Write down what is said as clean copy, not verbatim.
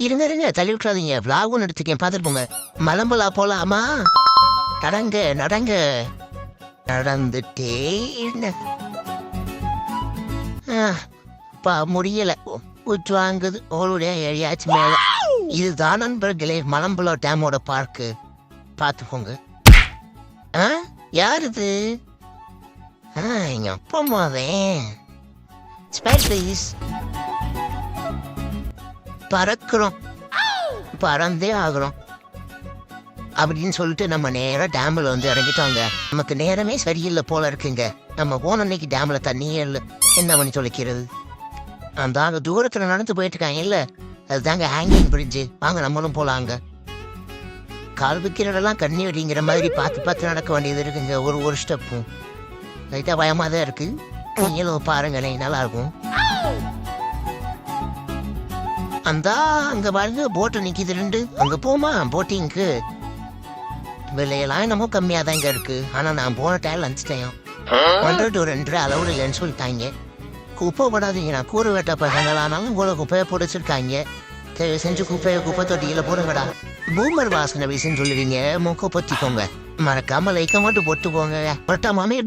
இருங்க இருங்க தள்ளி விட்டுறாதீங்க. vlog ஒன்று எடுத்துக்கேன், பார்த்துட்டு போங்க. மலம்பலா போலாமா? நடங்க நடங்க. நடந்துட்டே இருங்க. முடியல, உச்சு வாங்குது. ஓளுடைய ஏரியாச்சு மேல. இதுதான் நண்பர்களே மலம்பலா டேமோட பார்க்கு. பார்த்துக்கோங்க. யார் இது? எங்க அப்பா அம்மாவேன். ப்ளீஸ். பறக்கிறோம், பறந்தே ஆகிறோம் அப்படின்னு சொல்லிட்டு நம்ம நேராக டேமில் வந்து இறங்கிட்டோங்க. நமக்கு நேரமே சரியில்லை போல இருக்குங்க. நம்ம போன அன்னைக்கு டேமில் தண்ணியே இல்லை, என்ன பண்ணி தொலைக்கிறது? அந்த அங்கே தூரத்தில் நடந்து போயிட்டு இருக்காங்க இல்லை, அதுதாங்க ஹேங்கிங் பிரிட்ஜு. வாங்க நம்மளும் போகலாங்க. கால் வைக்கிறதெல்லாம் கண்ணி வெடிங்கிற மாதிரி பார்த்து பார்த்து நடக்க வேண்டியது இருக்குங்க. ஒரு ஸ்டெப்பும் லைட்டாக பயமாக தான் இருக்கு. நீங்களும் பாருங்களேன், நல்லா இருக்கும். அந்த அங்க பாருங்க போட்டு நிக்குது ரெண்டு. அங்க போமா போட்டிங்க்கு. விலையெல்லாம் என்னமோ கம்மியா தான் இங்க இருக்கு. ஆனா நான் போன டைம் லஞ்ச் டைம் 1 to 2 அளவுல இல்லைன்னு சொல்லிட்டாங்க. குப்பை போடாதீங்க, நான் கூறு வெட்ட பசங்களானாலும் உங்களை குப்பையை போட்டுச்சிருக்காங்க. செஞ்சு குப்பை தொட்டியில போடுங்கடா. பூமர் வாசனை வீசுன்னு சொல்லுவீங்க, மூக்க பொத்திக்கோங்க. மறக்காம லைக்க மட்டும் போட்டு போங்க. மாமே